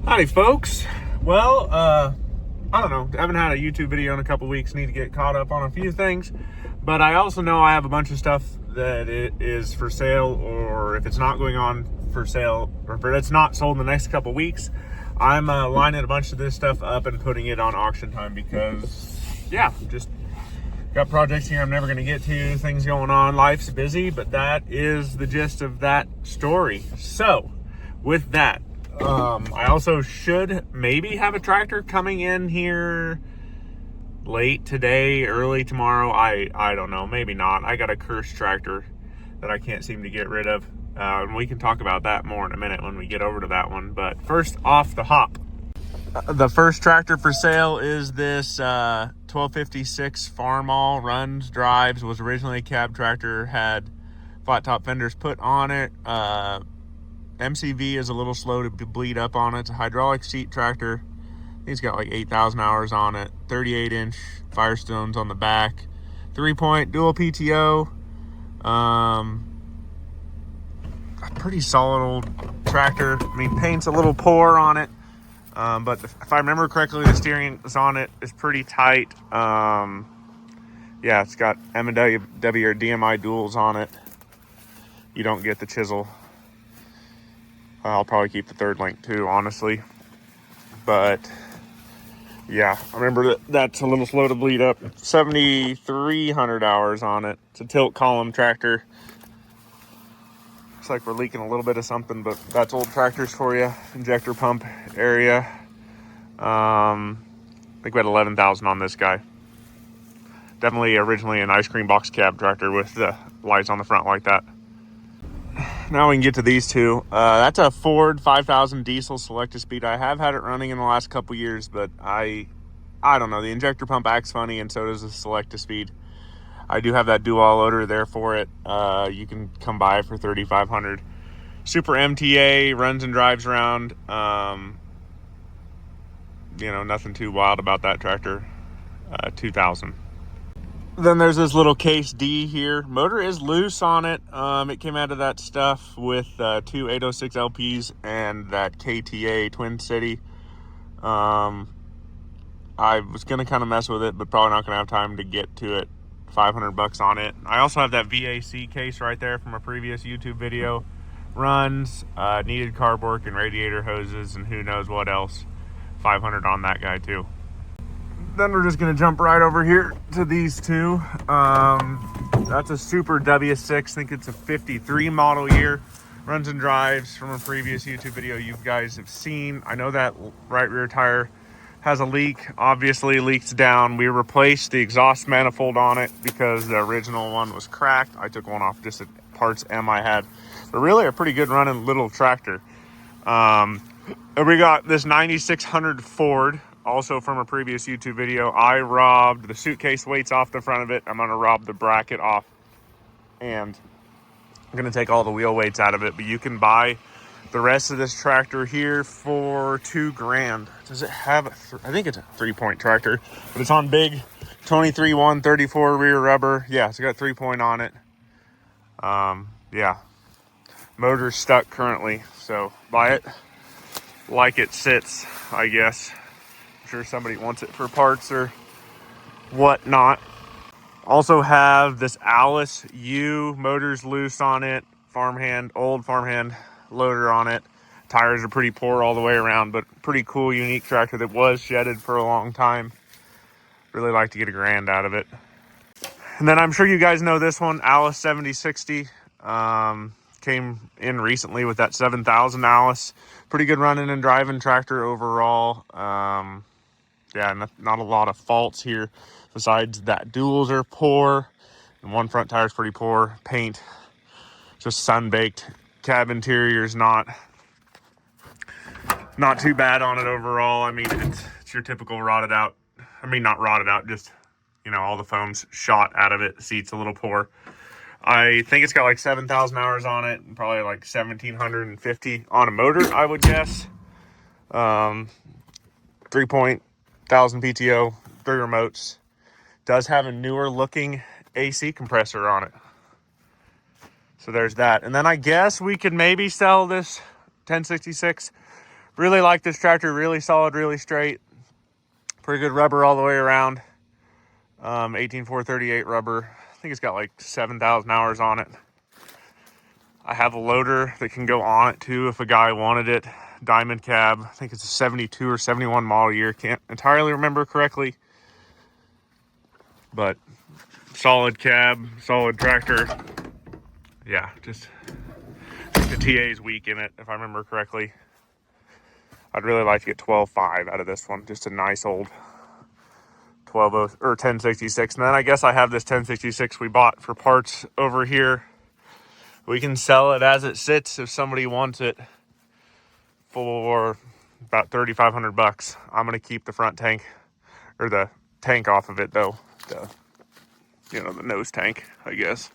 Howdy folks. Well, I don't know. I haven't had a YouTube video in a couple weeks. Need to get caught up on a few things. But I also know I have a bunch of stuff that it is for sale, or if it's not going on for sale, or if it's not sold in the next couple weeks, I'm lining a bunch of this stuff up and putting it on auction time because, yeah, just got projects here I'm never going to get to, things going on, life's busy, but that is the gist of that story. So, with that, I also should maybe have a tractor coming in here late today, early tomorrow. I don't know, maybe not. I got a cursed tractor that I can't seem to get rid of. And we can talk about that more in a minute when we get over to that one. But first, off the hop. The first tractor for sale is this 1256 Farmall, runs, drives, was originally a cab tractor, had flat top fenders put on it. MCV is a little slow to bleed up on it. It's a hydraulic seat tractor. He's got like 8,000 hours on it. 38-inch Firestones on the back. 3-point dual PTO. A pretty solid old tractor. I mean, paint's a little poor on it. But if I remember correctly, the steering is on it is pretty tight. Yeah, it's got M&W or DMI duals on it. You don't get the chisel. I'll probably keep the third link too, honestly. But yeah, I remember that's a little slow to bleed up. 7,300 hours on it. It's a tilt column tractor. Looks like we're leaking a little bit of something, but that's old tractors for you. Injector pump area. I think we had 11,000 on this guy. Definitely originally an ice cream box cab tractor with the lights on the front like that. Now we can get to these two. That's a Ford 5000 diesel Select-A-Speed. I have had it running in the last couple years, but I don't know. The injector pump acts funny, and so does the Select-A-Speed. I do have that dual loader there for it. You can come by for $3,500. Super MTA, runs and drives around. Nothing too wild about that tractor. 2,000. Then there's this little Case D here. Motor is loose on it. It came out of that stuff with two 806 LPs and that KTA Twin City. I was going to kind of mess with it, but probably not going to have time to get to it. $500 on it. I also have that VAC case right there from a previous YouTube video. Runs, needed carb work and radiator hoses and who knows what else. 500 on that guy too. Then we're just going to jump right over here to these two. That's a Super W6. I think it's a 53 model year. Runs and drives from a previous YouTube video you guys have seen. I know that right rear tire has a leak. Obviously leaks down. We replaced the exhaust manifold on it because the original one was cracked. I took one off just a parts M I had. But really a pretty good running little tractor. And we got this 9600 Ford. Also from a previous YouTube video, I robbed the suitcase weights off the front of it. I'm going to rob the bracket off. And I'm going to take all the wheel weights out of it. But you can buy the rest of this tractor here for $2,000. Does it have I think it's a 3-point tractor. But it's on big 23-134 rear rubber. Yeah, it's got 3-point on it. Yeah. Motor's stuck currently. So buy it like it sits, I guess. Sure somebody wants it for parts or whatnot. Also have this Allis-U, motors loose on it, old farmhand loader on it. Tires are pretty poor all the way around, but pretty cool, unique tractor that was shedded for a long time. Really like to get $1,000 out of it. And then I'm sure you guys know this one, Allis 7060. Came in recently with that 7,000 Allis. Pretty good running and driving tractor overall. Yeah, not a lot of faults here. Besides that, duals are poor. And one front tire is pretty poor. Paint, just sun-baked. Cab interior is not too bad on it overall. I mean, it's your typical rotted out. I mean, not rotted out, just, all the foam's shot out of it. The seat's a little poor. I think it's got like 7,000 hours on it, and probably like 1,750 on a motor, I would guess. 3-point, 1,000 PTO, 3 remotes. Does have a newer looking AC compressor on it. So there's that. And then I guess we could maybe sell this 1066 Really like this tractor, really solid, really straight. Pretty good rubber all the way around. 18438 rubber. I think it's got like 7,000 hours on it. I have a loader that can go on it too if a guy wanted it. Diamond cab. I think it's a 72 or 71 model year. Can't entirely remember correctly. But solid cab, solid tractor. Yeah, just the TA is weak in it if I remember correctly. I'd really like to get 12.5 out of this one. Just a nice old 12 or 1066. And then I guess I have this 1066 we bought for parts over here. We can sell it as it sits if somebody wants it for about 3,500 bucks. I'm gonna keep the front tank, or the tank off of it though. The nose tank, I guess.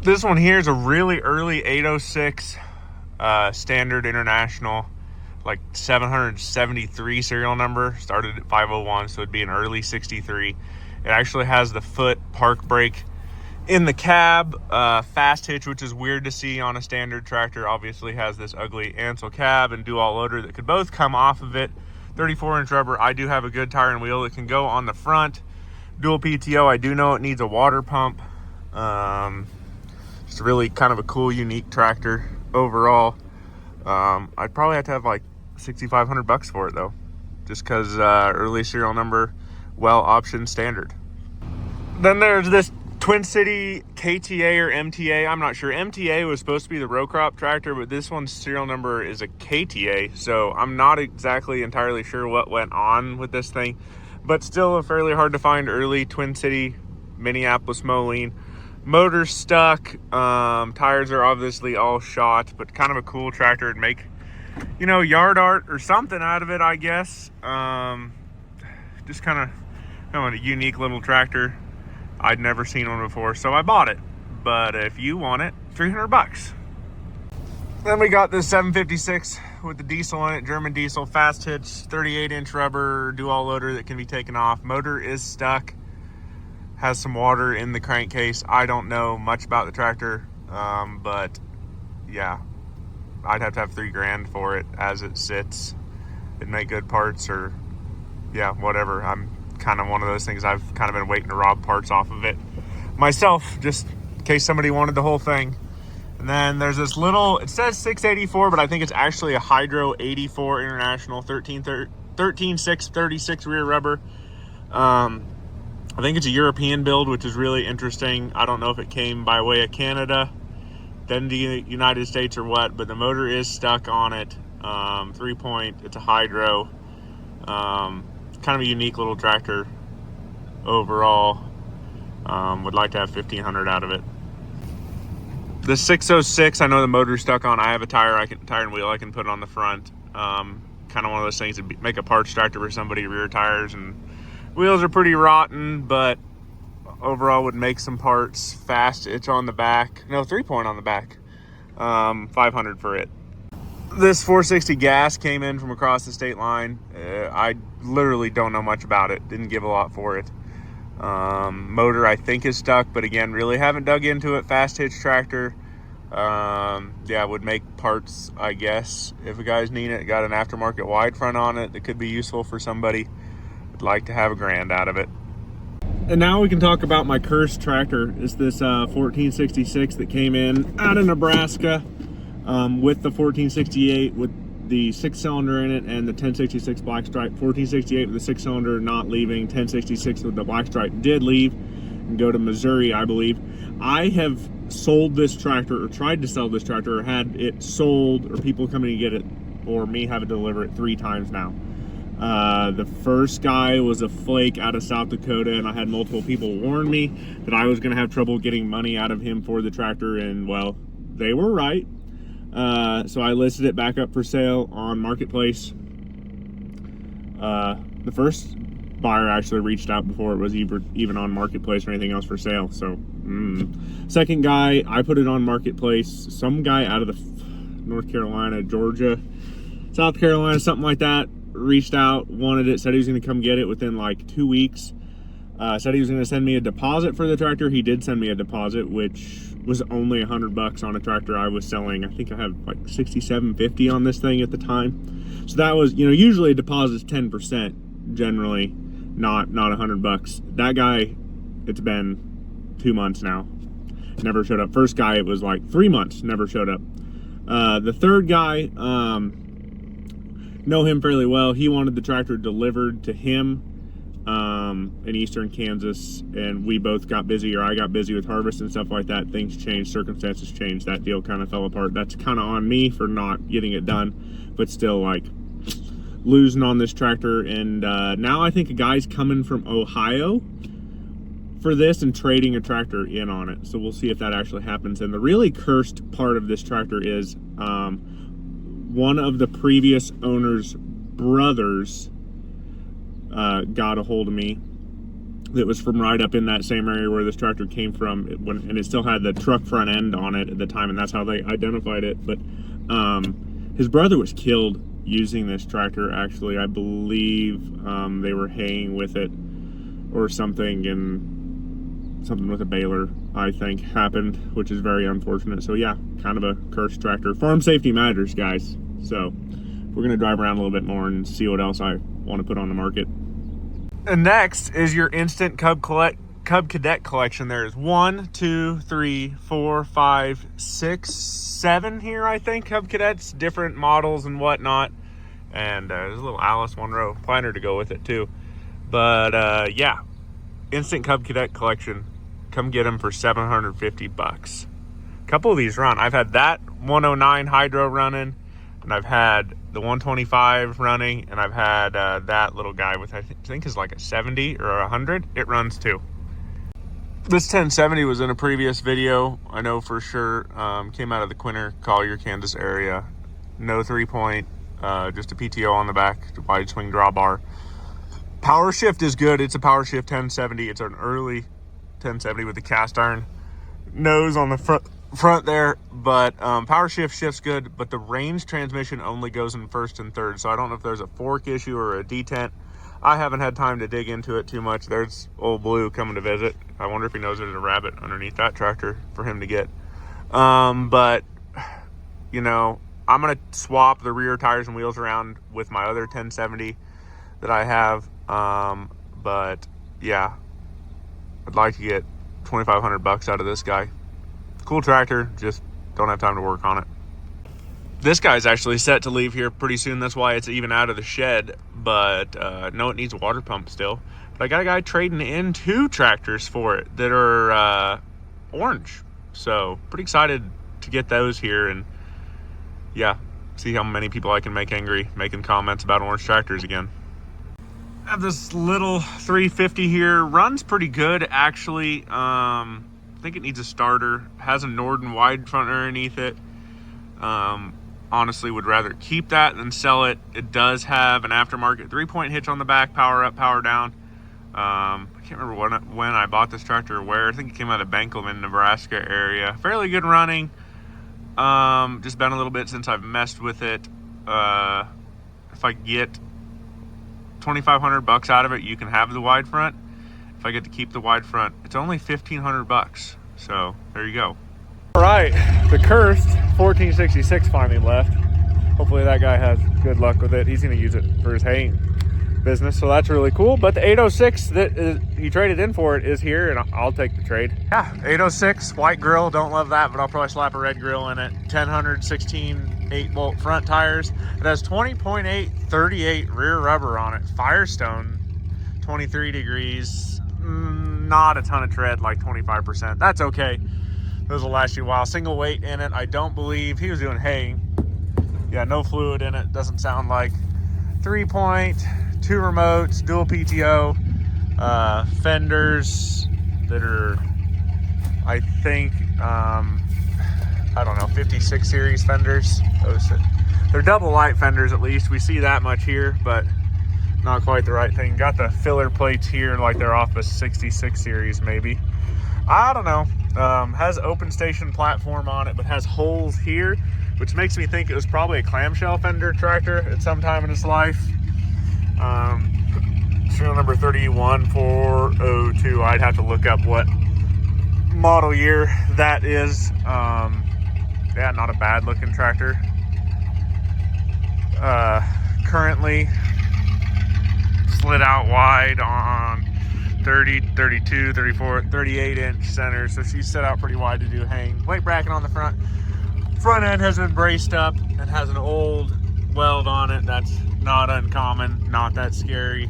This one here is a really early 806 standard international, like 773 serial number. Started at 501, so it'd be an early 63. It actually has the foot park brake in the cab, fast hitch, which is weird to see on a standard tractor. Obviously has this ugly Ansel cab and dual loader that could both come off of it. 34-inch rubber. I do have a good tire and wheel that can go on the front. Dual PTO. I do know it needs a water pump. It's really kind of a cool, unique tractor overall. I'd probably have to have like 6,500 bucks for it though, just because early serial number, well option standard. Then there's this Twin City KTA or MTA. I'm not sure. MTA was supposed to be the row crop tractor, but this one's serial number is a KTA, so I'm not exactly entirely sure what went on with this thing, but still a fairly hard to find early Twin City Minneapolis Moline. Motor's stuck. Tires are obviously all shot, but kind of a cool tractor. It'd make, yard art or something out of it, I guess. Just kind of a unique little tractor. I'd never seen one before, so I bought it. But if you want it, 300 bucks. Then we got this 756 with the diesel in it, German diesel, fast hitch, 38-inch rubber, dual loader that can be taken off. Motor is stuck. Has some water in the crankcase. I don't know much about the tractor, but yeah, I'd have to have $3,000 for it as it sits. It'd make good parts, or yeah, whatever. I'm kind of one of those things. I've kind of been waiting to rob parts off of it myself, just in case somebody wanted the whole thing. And then there's this little, it says 684, but I think it's actually a Hydro 84 International 13636 rear rubber. I think it's a European build, which is really interesting. I don't know if it came by way of Canada, then the United States or what, but the motor is stuck on it. 3-point, it's a Hydro. Kind of a unique little tractor overall. Would like to have 1,500 out of it. The 606, I know the motor's stuck on. I have a tire and wheel I can put on the front. Kind of one of those things that make a parts tractor for somebody. Rear tires and wheels are pretty rotten, but overall would make some parts. Fast hitch on the back. No, 3-point on the back. 500 for it. This 460 gas came in from across the state line. I literally don't know much about it. Didn't give a lot for it. Motor I think is stuck, but again, really haven't dug into it. Fast hitch tractor. Yeah, would make parts, I guess, if you guys need it. Got an aftermarket wide front on it that could be useful for somebody. I'd like to have $1,000 out of it. And now we can talk about my cursed tractor. It's this 1466 that came in out of Nebraska. With the 1468 with the 6-cylinder in it and the 1066 black stripe. 1468 with the 6-cylinder not leaving. 1066 with the black stripe did leave and go to Missouri, I believe. I have sold this tractor, or tried to sell this tractor, or had it sold, or people coming to get it, or me having to deliver it 3 times now. The first guy was a flake out of South Dakota, and I had multiple people warn me that I was going to have trouble getting money out of him for the tractor, and well, they were right. So I listed it back up for sale on Marketplace. The first buyer actually reached out before it was even on Marketplace or anything else for sale. So, second guy, I put it on Marketplace. Some guy out of the North Carolina, Georgia, South Carolina, something like that, reached out, wanted it, said he was going to come get it within like 2 weeks. Said he was going to send me a deposit for the tractor. He did send me a deposit, which was only $100 on a tractor I was selling. I think I had like $67.50 on this thing at the time. So that was, you know, usually a deposit's 10%, generally, not $100. That guy, it's been 2 months now, never showed up. First guy, it was like 3 months, never showed up. The third guy, know him fairly well. He wanted the tractor delivered to him in eastern Kansas, and we both got busy, or I got busy with harvest and stuff like that. Things changed, circumstances changed, that deal kind of fell apart. That's kind of on me for not getting it done, but still, like, losing on this tractor. And now I think a guy's coming from Ohio for this and trading a tractor in on it, so we'll see if that actually happens. And the really cursed part of this tractor is one of the previous owner's brothers got a hold of me. That was from right up in that same area where this tractor came from, and it still had the truck front end on it at the time, and that's how they identified it. But his brother was killed using this tractor, actually. I believe they were haying with it or something, and something with a baler, I think, happened, which is very unfortunate. So yeah, kind of a cursed tractor. Farm safety matters, guys. So we're gonna drive around a little bit more and see what else I want to put on the market. And next is your instant Cub Cadet collection. There's 1, 2, 3, 4, 5, 6, 7 here, I think, Cub Cadets, different models and whatnot. And there's a little Alice one-row planter to go with it too. But yeah, instant Cub Cadet collection. Come get them for $750. A couple of these run. I've had that 109 Hydro running, and I've had the 125 running, and I've had that little guy with, I think is like a 70 or 100. It runs too. This 1070 was in a previous video, I know for sure. Came out of the Quinter, Collier, Kansas area. No 3-point, just a PTO on the back, wide swing drawbar. Power shift is good. It's a power shift 1070. It's an early 1070 with the cast iron nose on the front there, but power shift shifts good, but the range transmission only goes in first and third, so I don't know if there's a fork issue or a detent. I haven't had time to dig into it too much. There's old Blue coming to visit. I wonder if he knows there's a rabbit underneath that tractor for him to get. But you know, I'm gonna swap the rear tires and wheels around with my other 1070 that I have. But yeah, I'd like to get $2,500 out of this guy. Cool tractor, just don't have time to work on it. This guy's actually set to leave here pretty soon. That's why it's even out of the shed. But no, it needs a water pump still. But I got a guy trading in 2 tractors for it that are orange. So pretty excited to get those here, and yeah, see how many people I can make angry making comments about orange tractors again. I have this little 350 here. Runs pretty good, actually. I think it needs a starter. Has a Norden wide front underneath it. Honestly, would rather keep that than sell it. It does have an aftermarket 3-point hitch on the back, power up, power down. I can't remember when I bought this tractor or where. I think it came out of Benkelman, Nebraska area. Fairly good running. Just been a little bit since I've messed with it. If I get $2,500 out of it, you can have the wide front. If I get to keep the wide front, it's only $1,500. So there you go. All right, the cursed 1466 finally left. Hopefully that guy has good luck with it. He's going to use it for his haying business, so that's really cool. But the 806 that he traded in for it is here, and I'll take the trade. Yeah, 806 white grill. Don't love that, but I'll probably slap a red grill in it. 1016 8-bolt front tires. It has 20.8 38 rear rubber on it. Firestone, 23 degrees. Not a ton of tread, like 25%. That's okay. Those will last you a while. Single weight in it. I don't believe he was doing haying. Yeah, no fluid in it. Doesn't sound like. 3-point, 2 remotes, dual PTO, fenders that are, I think, I don't know, 56 series fenders. They're double light fenders, at least. We see that much here, but not quite the right thing. Got the filler plates here like they're off a 66 series maybe. I don't know. Has open station platform on it, but has holes here, which makes me think it was probably a clamshell fender tractor at some time in its life. Serial number 31402. I'd have to look up what model year that is. Yeah, not a bad looking tractor. Currently slid out wide on 30, 32, 34, 38 inch center. So she's set out pretty wide to do hang. Weight bracket on the front. Front end has been braced up and has an old weld on it. That's not uncommon, not that scary.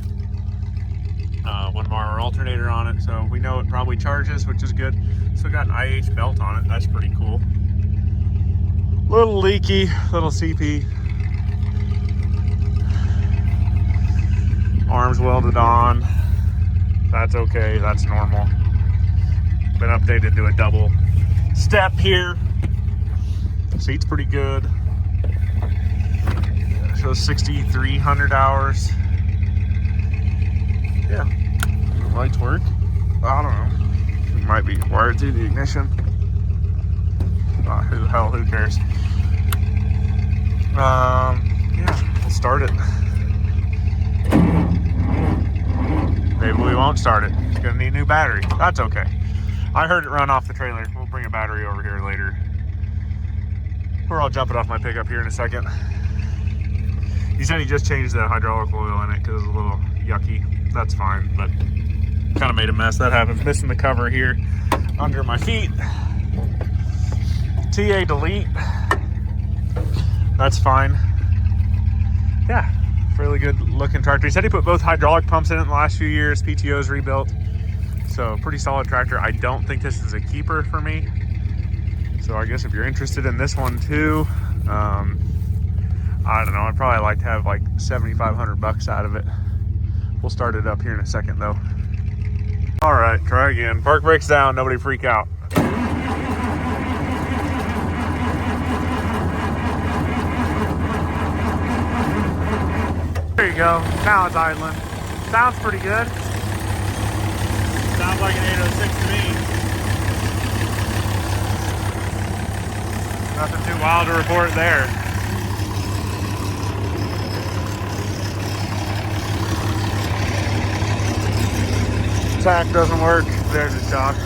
One bar alternator on it, so we know it probably charges, which is good. Still got an IH belt on it. That's pretty cool. Little leaky, little CP. Arms welded on. That's okay, that's normal. Been updated to a double step here. Seat's pretty good. Shows 6,300 hours. Yeah, lights work. I don't know. It might be wired through the ignition. Who cares? Yeah, we'll start it. Maybe we won't start it. It's gonna need a new battery. That's okay. I heard it run off the trailer. We'll bring a battery over here later. Or I'll jump it off my pickup here in a second. He said he just changed the hydraulic oil in it because it was a little yucky. That's fine, but kind of made a mess. That happens. Missing the cover here under my feet. TA delete. That's fine. Yeah, fairly good looking tractor. He said he put both hydraulic pumps in it in the last few years. PTO's rebuilt. So pretty solid tractor. I don't think this is a keeper for me. So I guess if you're interested in this one too, I don't know. I'd probably like to have like 7,500 bucks out of it. We'll start it up here in a second though. All right, try again. Park brakes down, nobody freak out. There you go, now it's idling. Sounds pretty good. Sounds like an 806 to me. Nothing too wild to report there. Tack doesn't work. There's a shock.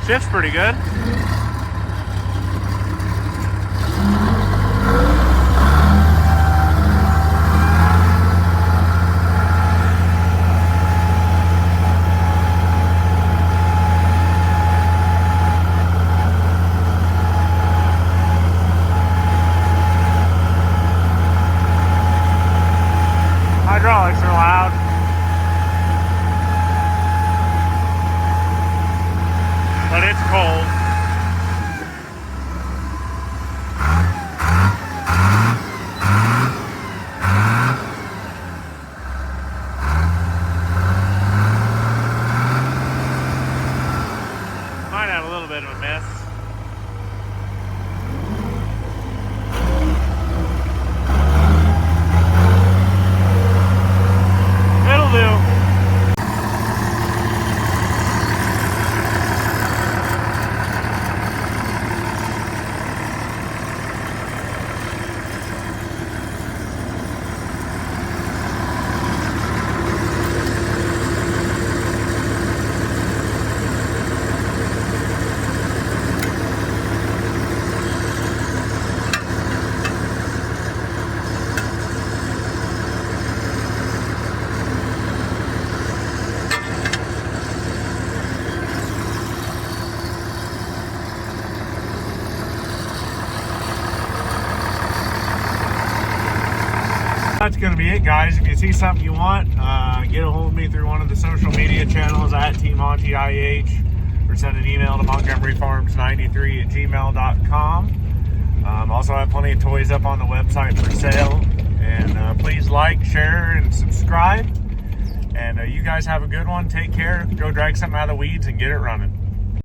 Shift's pretty good. Hydraulics are loud. But it's cold. Might have a little bit of a miss. It'll do. That's going to be it, guys. If you see something you want, get a hold of me through one of the social media channels at TMontyIH, or send an email to montgomeryfarms93@gmail.com. Also have plenty of toys up on the website for sale. And please like, share, and subscribe. And you guys have a good one. Take care. Go drag something out of the weeds and get it running.